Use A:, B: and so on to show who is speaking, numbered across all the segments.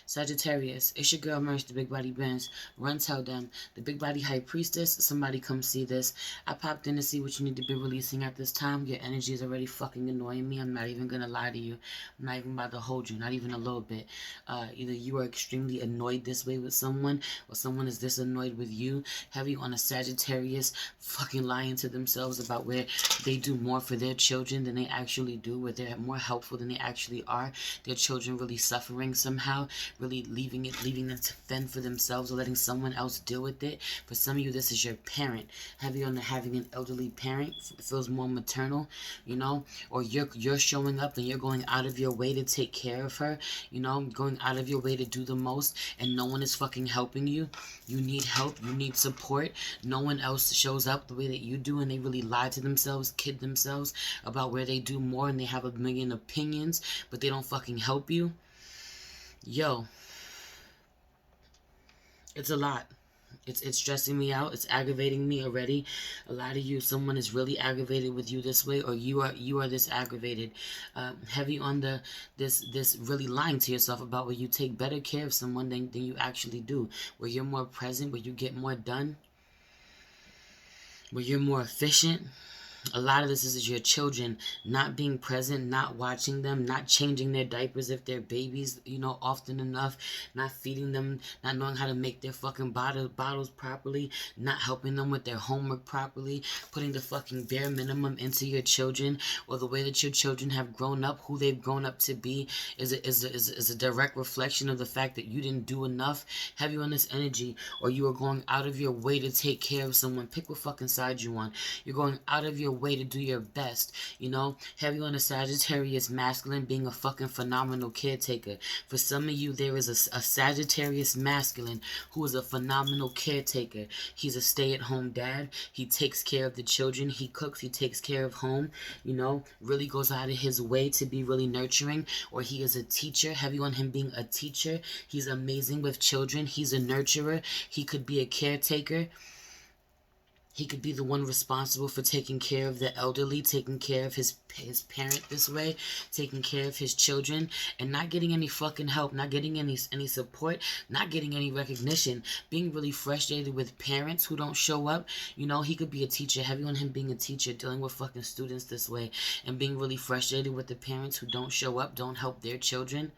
A: Sagittarius, it's your girl Merch, the Big Body Benz. Run tell them, the Big Body High Priestess, somebody come see this. I popped in to see what you need to be releasing at this time. Your energy is already fucking annoying me. I'm not even gonna lie to you. I'm not even about to hold you, not even a little bit. Either you are extremely annoyed this way with someone, or someone is this annoyed with you. Heavy on a Sagittarius, fucking lying to themselves about where they do more for their children than they actually do, where they're more helpful than they actually are. Their children really suffering somehow, really leaving them to fend for themselves or letting someone else deal with it. For some of you, this is your parent. Heavy on the having an elderly parent. It feels more maternal, you know, or you're showing up and you're going out of your way to take care of her, you know, going out of your way to do the most, and no one is fucking helping you. You need help, you need support. No one else shows up the way that you do, and they really lie to themselves, kid themselves about where they do more, and they have a million opinions, but they don't fucking help you. Yo, it's a lot. It's stressing me out. It's aggravating me already. A lot of you, someone is really aggravated with you this way, or you are this aggravated. Heavy on this really lying to yourself about where you take better care of someone than you actually do, where you're more present, where you get more done, where you're more efficient. A lot of this is your children not being present, not watching them, not changing their diapers if they're babies, you know, often enough, not feeding them, not knowing how to make their fucking bottles properly, not helping them with their homework properly, putting the fucking bare minimum into your children, or the way that your children have grown up, who they've grown up to be, is a direct reflection of the fact that you didn't do enough. Heavy on this energy, or you are going out of your way to take care of someone. Pick what fucking side you want. You're going out of your way to do your best, you know. Heavy on a Sagittarius masculine being a fucking phenomenal caretaker. For some of you, there is a Sagittarius masculine who is a phenomenal caretaker. He's a stay-at-home dad. He takes care of the children. He cooks. He takes care of home, you know, really goes out of his way to be really nurturing. Or he is a teacher. Heavy on him being a teacher. He's amazing with children. He's a nurturer. He could be a caretaker. He could be the one responsible for taking care of the elderly, taking care of his parent this way, taking care of his children, and not getting any fucking help, not getting any support, not getting any recognition, being really frustrated with parents who don't show up. You know, he could be a teacher, heavy on him being a teacher, dealing with fucking students this way, and being really frustrated with the parents who don't show up, don't help their children,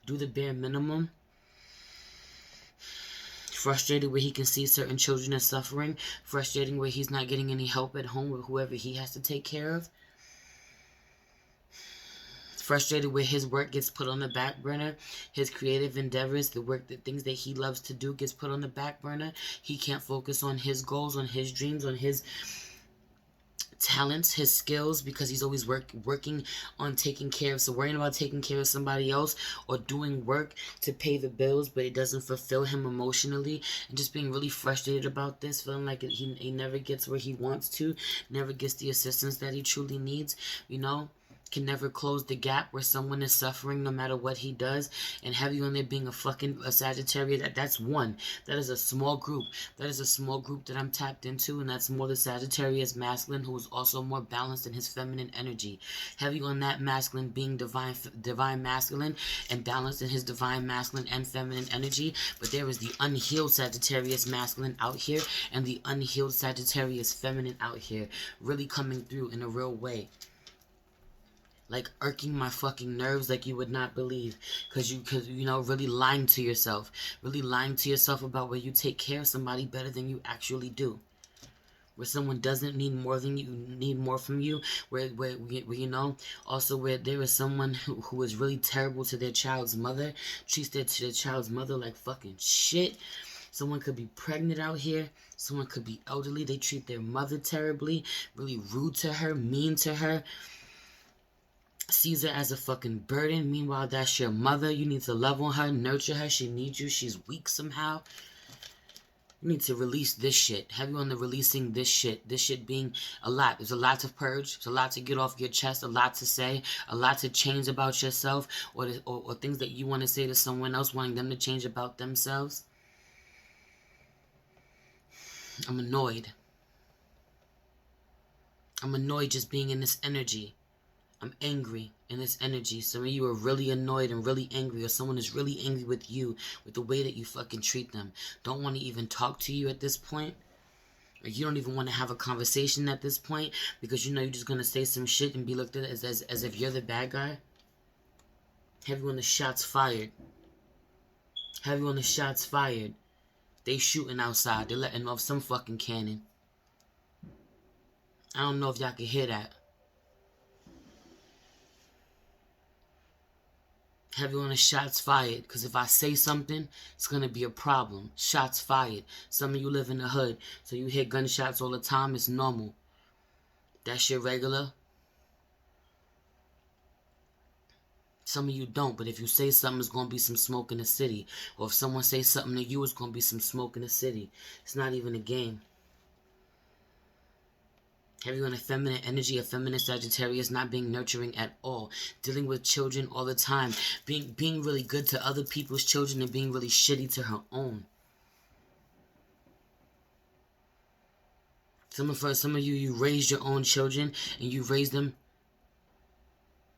A: do the bare minimum. Frustrated where he can see certain children are suffering. Frustrating where he's not getting any help at home with whoever he has to take care of. Frustrated where his work gets put on the back burner. His creative endeavors, the things that he loves to do gets put on the back burner. He can't focus on his goals, on his dreams, on his talents, his skills, because he's always working on taking care of, so worrying about taking care of somebody else or doing work to pay the bills, but it doesn't fulfill him emotionally, and just being really frustrated about this, feeling like he never gets where he wants to, never gets the assistance that he truly needs, you know. Can never close the gap where someone is suffering no matter what he does. And heavy on there being a Sagittarius, that's one. That is a small group. That is a small group that I'm tapped into, and that's more the Sagittarius masculine, who is also more balanced in his feminine energy. Heavy on that masculine being divine masculine and balanced in his divine masculine and feminine energy. But there is the unhealed Sagittarius masculine out here, and the unhealed Sagittarius feminine out here, really coming through in a real way. Like irking my fucking nerves like you would not believe, cause you know, really lying to yourself about where you take care of somebody better than you actually do, where someone doesn't need more than you need more from you, where you know, also where there is someone who is really terrible to their child's mother, treats their child's mother like fucking shit. Someone could be pregnant out here. Someone could be elderly. They treat their mother terribly, really rude to her, mean to her, sees her as a fucking burden. Meanwhile, that's your mother. You need to love on her, nurture her. She needs you. She's weak somehow. You need to release this shit. Have you on the releasing this shit. This shit being a lot. There's a lot to purge. There's a lot to get off your chest. A lot to say. A lot to change about yourself. Or things that you want to say to someone else, wanting them to change about themselves. I'm annoyed. I'm annoyed just being in this energy. I'm angry in this energy. Some of you are really annoyed and really angry, or someone is really angry with you, with the way that you fucking treat them. Don't want to even talk to you at this point. Or you don't even want to have a conversation at this point, because you know you're just going to say some shit and be looked at as if you're the bad guy. Have you on the shots fired? Have you on the shots fired? They shooting outside. They're letting off some fucking cannon. I don't know if y'all can hear that. Have you on the shots fired? Because if I say something, it's going to be a problem. Shots fired. Some of you live in the hood, so you hear gunshots all the time. It's normal. That shit regular. Some of you don't, but if you say something, it's going to be some smoke in the city. Or if someone says something to you, it's going to be some smoke in the city. It's not even a game. Have you on a feminine energy, a feminine Sagittarius, not being nurturing at all, dealing with children all the time, being really good to other people's children and being really shitty to her own. Some of you, you raised your own children and you raised them.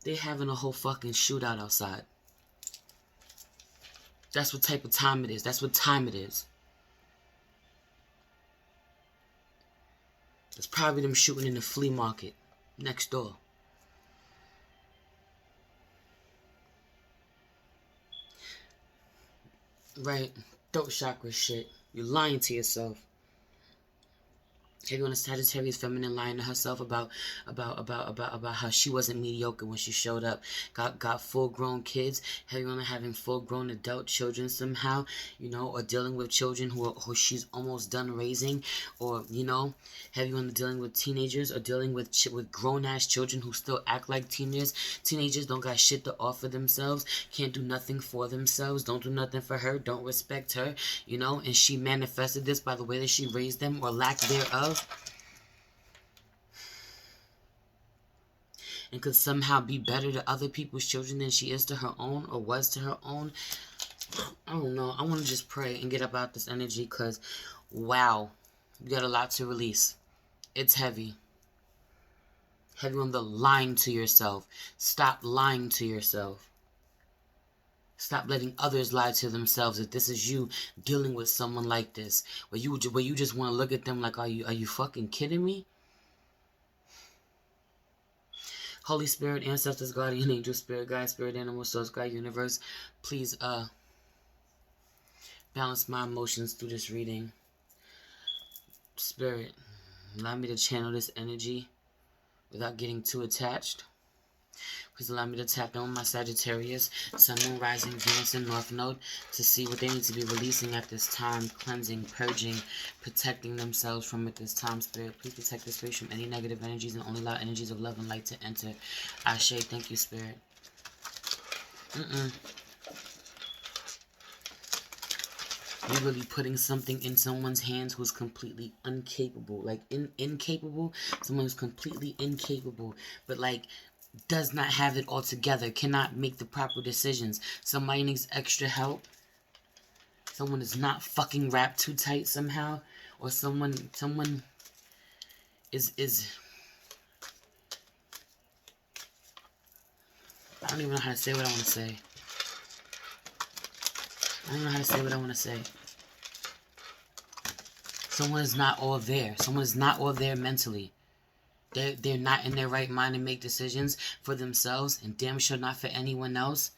A: They're having a whole fucking shootout outside. That's what type of time it is. That's what time it is. It's probably them shooting in the flea market next door. Right? Throat chakra shit. You're lying to yourself. Have you on a Sagittarius feminine lying to herself about how she wasn't mediocre when she showed up? Got full-grown kids. Have you on having full-grown adult children somehow, you know, or dealing with children who she's almost done raising, or, you know, have you on dealing with teenagers or dealing with grown-ass children who still act like teenagers? Teenagers don't got shit to offer themselves, can't do nothing for themselves, don't do nothing for her, don't respect her, you know, and she manifested this by the way that she raised them or lack thereof. And could somehow be better to other people's children than she is to her own, or was to her own. I don't know. I want to just pray and get up out this energy, because, wow, you got a lot to release. It's heavy. Heavy on the lying to yourself. Stop lying to yourself. Stop letting others lie to themselves. If this is you dealing with someone like this, where you just want to look at them like, are you fucking kidding me? Holy Spirit, ancestors, guardian angel, spirit guide, spirit animal, source guide, universe, please balance my emotions through this reading. Spirit, allow me to channel this energy without getting too attached. Please allow me to tap in with my Sagittarius, Sun, Moon, Rising, Venus, and North Node to see what they need to be releasing at this time, cleansing, purging, protecting themselves from at this time. Spirit, please protect this space from any negative energies and only allow energies of love and light to enter. Ashe, thank you, Spirit. You're really putting something in someone's hands who's completely incapable. Like, incapable? Someone who's completely incapable. But, like, does not have it all together, cannot make the proper decisions. Somebody needs extra help. Someone is not fucking wrapped too tight somehow, or someone is I don't even know how to say what I want to say. I don't know how to say what I want to say. Someone is not all there. Someone is not all there mentally. They're not in their right mind to make decisions for themselves, and damn sure not for anyone else.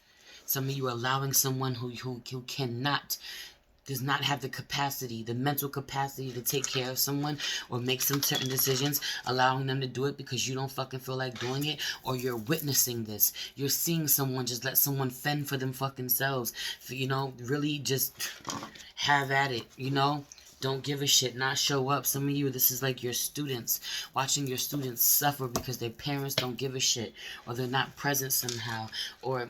A: Some of you are allowing someone who does not have the capacity, the mental capacity to take care of someone or make some certain decisions, allowing them to do it because you don't fucking feel like doing it, or you're witnessing this. You're seeing someone just let someone fend for them fucking selves. You know, really just have at it, you know? Don't give a shit, not show up. Some of you, this is like your students, watching your students suffer because their parents don't give a shit, or they're not present somehow, or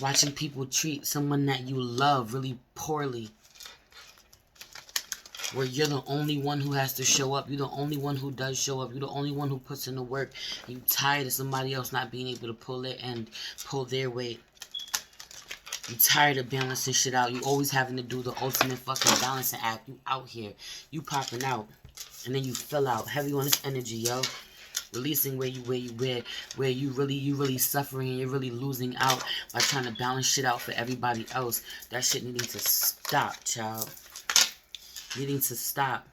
A: watching people treat someone that you love really poorly, where you're the only one who has to show up. You're the only one who does show up. You're the only one who puts in the work. You're tired of somebody else not being able to pull it and pull their weight. You're tired of balancing shit out. You always having to do the ultimate fucking balancing act. You out here. You popping out. And then you fill out. Heavy on this energy, yo. Releasing where you really suffering and you're really losing out by trying to balance shit out for everybody else. That shit needing to stop, child. Needing to stop.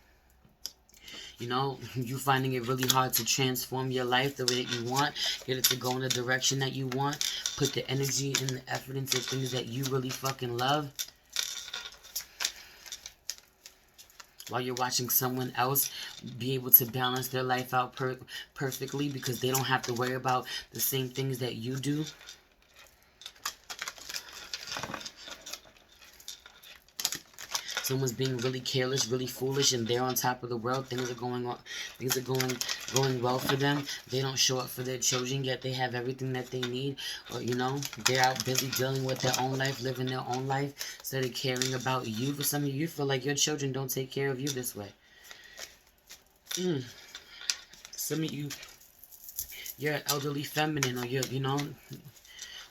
A: You know, you finding it really hard to transform your life the way that you want. Get it to go in the direction that you want. Put the energy and the effort into things that you really fucking love. While you're watching someone else be able to balance their life out perfectly because they don't have to worry about the same things that you do. Someone's being really careless, really foolish, and they're on top of the world. Things are going well for them. They don't show up for their children, yet they have everything that they need. Or, you know, they're out busy dealing with their own life, living their own life, instead of caring about you. For some of you, feel like your children don't take care of you this way. Some of you, you're elderly feminine, or you're, you know,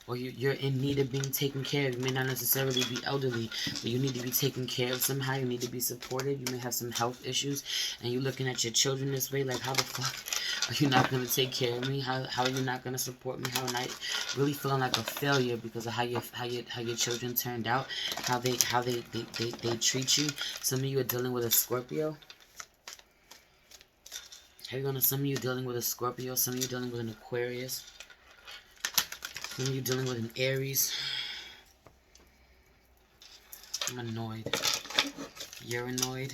A: or you're in need of being taken care of. You may not necessarily be elderly, but you need to be taken care of somehow. You need to be supported. You may have some health issues, and you're looking at your children this way, like, how the fuck are you not going to take care of me? How are you not going to support me? How am I really feeling like a failure because of how your children turned out, how they treat you? Some of you are dealing with a Scorpio. Some of you dealing with a Scorpio. Some of you dealing with an Aquarius. Some of you dealing with an Aries. I'm annoyed. You're annoyed.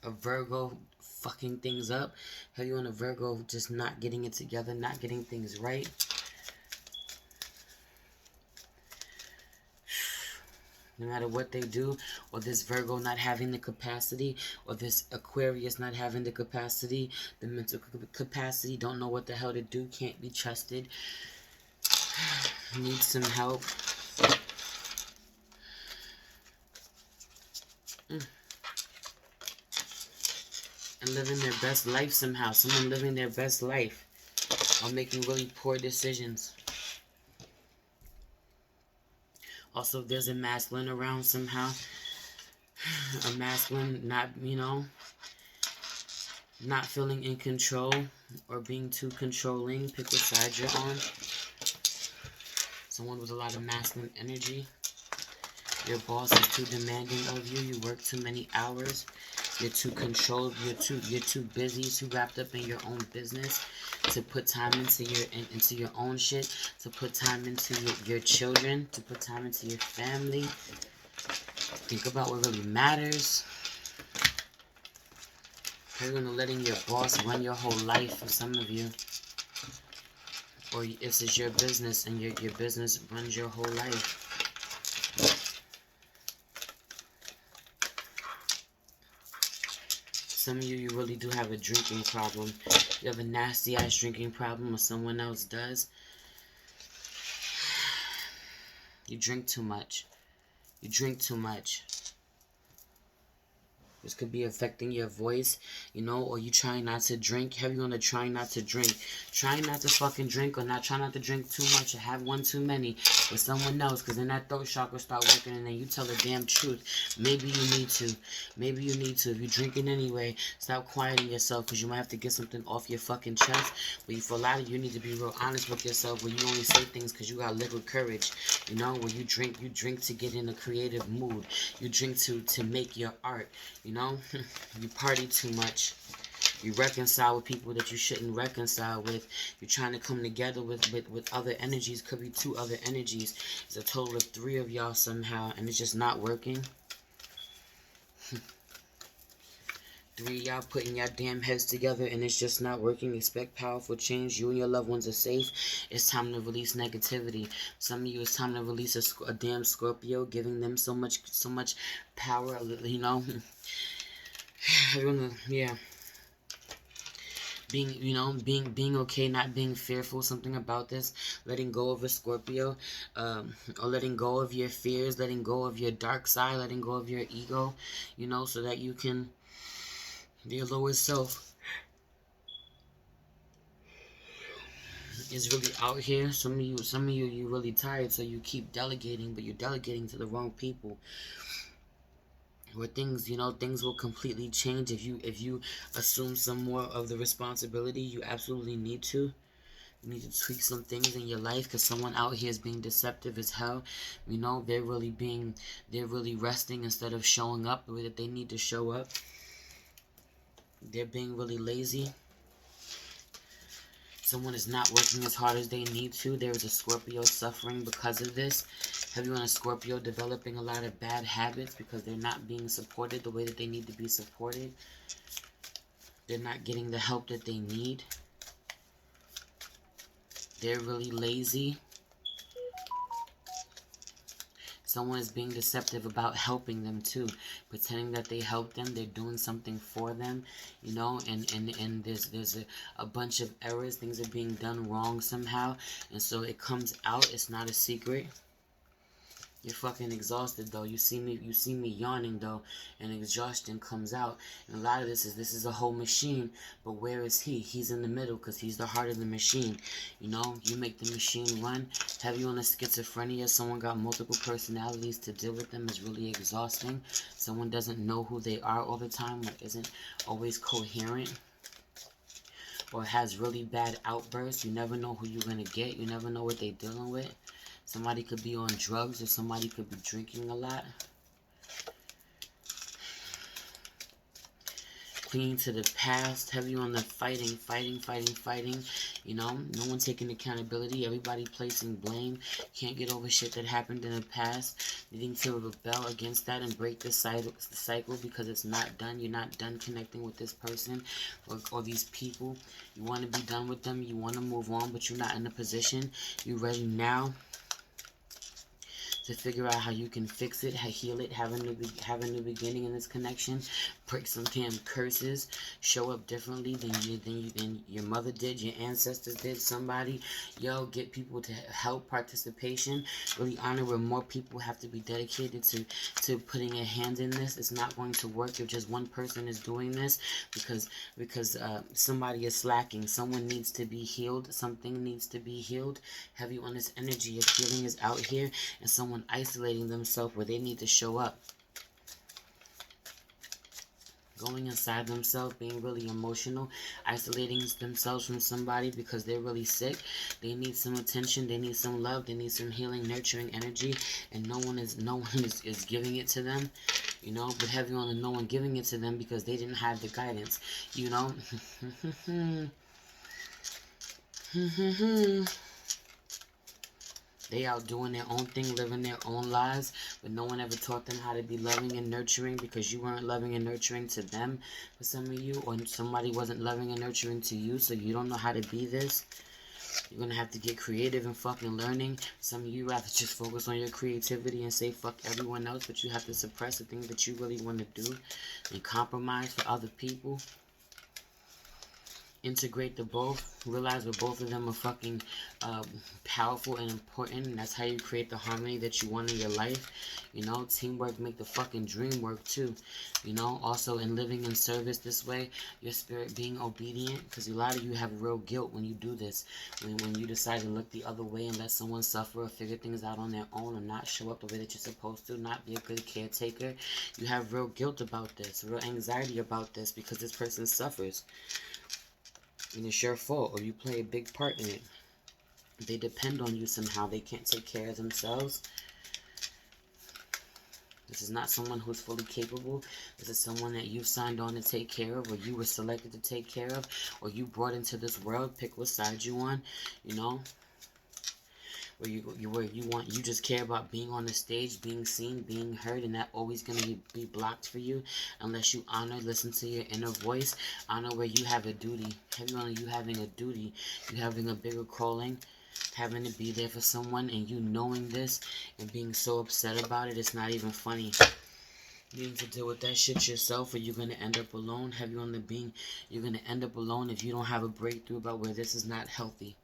A: A Virgo fucking things up. Have you on a Virgo just not getting it together, not getting things right? No matter what they do, or this Virgo not having the capacity, or this Aquarius not having the capacity, the mental capacity, don't know what the hell to do, can't be trusted, needs some help. And living their best life somehow. Someone living their best life, or making really poor decisions. Also, if there's a masculine around somehow, a masculine not, you know, not feeling in control or being too controlling, pick what side you're on. Someone with a lot of masculine energy. Your boss is too demanding of you. You work too many hours. You're too controlled. You're too busy, too wrapped up in your own business to put time into your own shit, to put time into your children, to put time into your family. Think about what really matters. You're gonna letting your boss run your whole life for some of you. Or this is your business and your business runs your whole life. Some of you really do have a drinking problem. You have a nasty ass drinking problem, or someone else does. You drink too much. You drink too much. This could be affecting your voice, you know, or you trying not to drink. Have you on the trying not to drink? Trying not to fucking drink, or not trying not to drink too much, or have one too many with someone else, because then that throat chakra start working, and then you tell the damn truth. Maybe you need to. Maybe you need to. If you're drinking anyway, stop quieting yourself, because you might have to get something off your fucking chest. But for a lot of you, need to be real honest with yourself, where you only say things because you got liquid courage. You know, when you drink to get in a creative mood. You drink to make your art. You know, you party too much. You reconcile with people that you shouldn't reconcile with. You're trying to come together with other energies. Could be two other energies. It's a total of 3 of y'all somehow, and it's just not working. 3 of y'all putting your damn heads together, and it's just not working. Expect powerful change. You and your loved ones are safe. It's time to release negativity. Some of you, it's time to release a damn Scorpio, giving them so much power. You know. Yeah, being okay, not being fearful. Something about this, letting go of a Scorpio, or letting go of your fears, letting go of your dark side, letting go of your ego, you know, so that you can be your lower self is really out here. Some of you, you're really tired, so you keep delegating, but you're delegating to the wrong people. where things, you know, things will completely change if you assume some more of the responsibility. You absolutely need to. You need to tweak some things in your life, because someone out here is being deceptive as hell. You know, they're really resting instead of showing up the way that they need to show up. They're being really lazy. Someone is not working as hard as they need to. There is a Scorpio suffering because of this. Have you on a Scorpio developing a lot of bad habits because they're not being supported the way that they need to be supported. They're not getting the help that they need. They're really lazy. Someone is being deceptive about helping them too, pretending that they help them. They're doing something for them, you know, and there's a bunch of errors. Things are being done wrong somehow, and so it comes out. It's not a secret. You're fucking exhausted though. You see me yawning though, and exhaustion comes out. And a lot of this is a whole machine, but where is he? He's in the middle because he's the heart of the machine. You know, you make the machine run. Have you on a schizophrenia? Someone got multiple personalities. To deal with them is really exhausting. Someone doesn't know who they are all the time, or isn't always coherent, or has really bad outbursts. You never know who you're gonna get. You never know what they're dealing with. Somebody could be on drugs, or somebody could be drinking a lot. Clinging to the past. Heavy on the fighting. You know, no one taking accountability. Everybody placing blame. Can't get over shit that happened in the past. Needing to rebel against that and break the cycle because it's not done. You're not done connecting with this person or these people. You want to be done with them. You want to move on, but you're not in a position. You're ready now to figure out how you can fix it, heal it, have a new beginning in this connection, break some damn curses, show up differently than your mother did, your ancestors did, somebody. Yo, get people to help participation. Really honor where more people have to be dedicated to putting a hand in this. It's not going to work if just one person is doing this, because somebody is slacking. Someone needs to be healed. Something needs to be healed. Heavy on this energy of healing is out here, and someone isolating themselves where they need to show up. Going inside themselves, being really emotional, isolating themselves from somebody because they're really sick. They need some attention, they need some love, they need some healing, nurturing energy, and no one is giving it to them, you know. But heavy on the no one giving it to them because they didn't have the guidance, you know. They out doing their own thing, living their own lives, but no one ever taught them how to be loving and nurturing, because you weren't loving and nurturing to them for some of you, or somebody wasn't loving and nurturing to you, so you don't know how to be this. You're going to have to get creative and fucking learning. Some of you have to just focus on your creativity and say fuck everyone else, but you have to suppress the things that you really want to do and compromise for other people. Integrate the both. Realize that both of them are fucking powerful and important, and that's how you create the harmony that you want in your life. You know, teamwork make the fucking dream work too. You know, also in living in service this way, your spirit being obedient, because a lot of you have real guilt when you do this, when you decide to look the other way and let someone suffer or figure things out on their own, or not show up the way that you're supposed to, not be a good caretaker. You have real guilt about this, real anxiety about this, because this person suffers. And it's your fault, or you play a big part in it. They depend on you somehow. They can't take care of themselves. This is not someone who's fully capable. This is someone that you signed on to take care of, or you were selected to take care of, or you brought into this world. Pick what side you on, you know. Where you just care about being on the stage, being seen, being heard, and that always going to be blocked for you unless you listen to your inner voice, honor where you have a duty. Heavy on you having a duty, you having a bigger calling, having to be there for someone, and you knowing this and being so upset about it, it's not even funny. You need to deal with that shit yourself, or you're going to end up alone. Heavy on the being, you're going to end up alone if you don't have a breakthrough about where this is not healthy.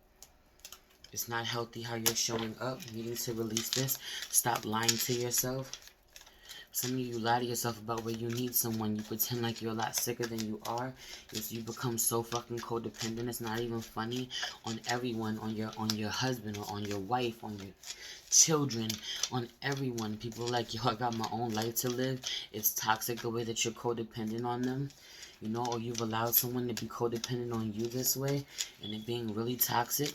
A: It's not healthy how you're showing up. Needing to release this. Stop lying to yourself. Some of you lie to yourself about where you need someone. You pretend like you're a lot sicker than you are. You become so fucking codependent. It's not even funny. On everyone, on your husband, or on your wife, on your children, on everyone. People are like, yo, I got my own life to live. It's toxic the way that you're codependent on them. You know, or you've allowed someone to be codependent on you this way, and it being really toxic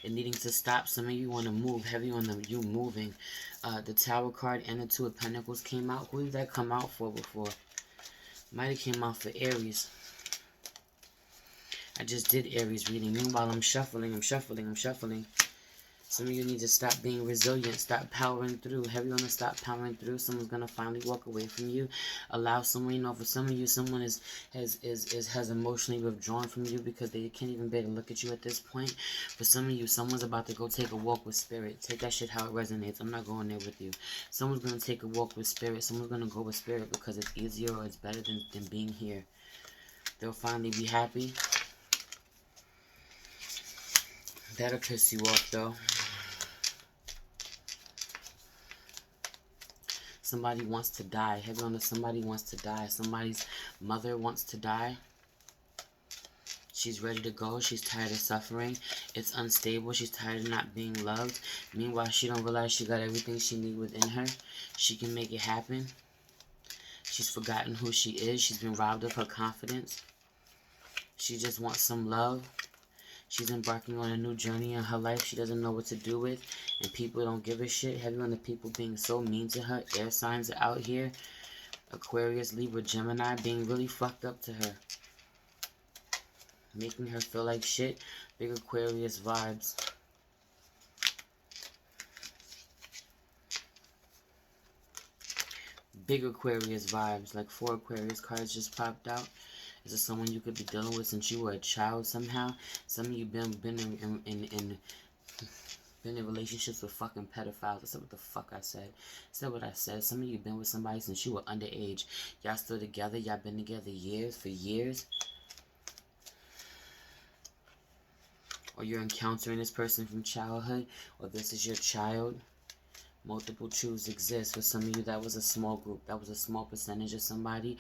A: and needing to stop. Some of you want to move heavy on you moving. The Tower card and the Two of Pentacles came out. Who did that come out for before? Might have came out for Aries. I just did Aries reading. Meanwhile, I'm shuffling. Some of you need to stop being resilient. Stop powering through. Heavy on the stop powering through. Someone's gonna finally walk away from you. Allow someone, you know, for some of you, someone has emotionally withdrawn from you because they can't even bear to look at you at this point. For some of you, someone's about to go take a walk with spirit. Take that shit how it resonates. I'm not going there with you. Someone's gonna take a walk with spirit. Someone's gonna go with spirit because it's easier or it's better than being here. They'll finally be happy. That'll piss you off though. Somebody wants to die. Heavy on the somebody wants to die. Somebody's mother wants to die. She's ready to go. She's tired of suffering. It's unstable. She's tired of not being loved. Meanwhile, she don't realize she got everything she needs within her. She can make it happen. She's forgotten who she is. She's been robbed of her confidence. She just wants some love. She's embarking on a new journey in her life she doesn't know what to do with. And people don't give a shit. Heavy on the people being so mean to her. Air signs are out here. Aquarius, Libra, Gemini being really fucked up to her. Making her feel like shit. Big Aquarius vibes. Big Aquarius vibes. Like 4 Aquarius cards just popped out. Is this someone you could be dealing with since you were a child somehow? Some of you been in relationships with fucking pedophiles. That's what the fuck I said. That's what I said. Some of you been with somebody since you were underage. Y'all still together. Y'all been together for years. Or you're encountering this person from childhood. Or this is your child. Multiple truths exist. For some of you, that was a small group. That was a small percentage of somebody.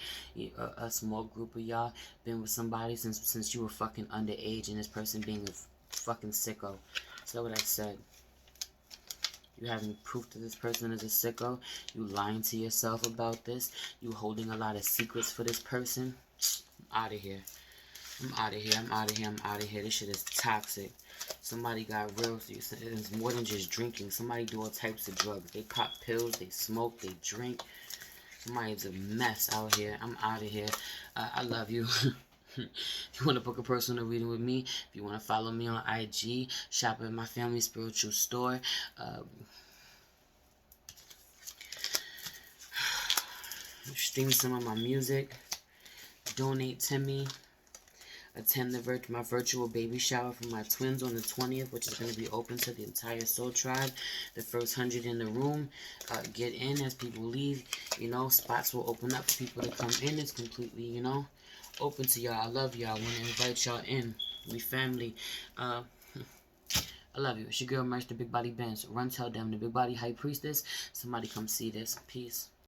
A: A small group of y'all been with somebody since you were fucking underage, and this person being a fucking sicko. So what I said. You having proof that this person is a sicko. You lying to yourself about this. You holding a lot of secrets for this person. I'm out of here. I'm out of here. I'm out of here. I'm out of here. This shit is toxic. Somebody got real. It's more than just drinking. Somebody do all types of drugs. They pop pills. They smoke. They drink. Somebody's a mess out here. I'm out of here. I love you. If you want to book a personal reading with me, if you want to follow me on IG, shop at my family spiritual store. Stream some of my music. Donate to me. Attend my virtual baby shower for my twins on the 20th, which is going to be open to the entire soul tribe. The first 100 in the room. Get in as people leave. You know, spots will open up for people to come in. It's completely, you know, open to y'all. I love y'all. I want to invite y'all in. We family. I love you. It's your girl, Merch, the Big Body Benz. Run, tell them, the Big Body High Priestess. Somebody come see this. Peace.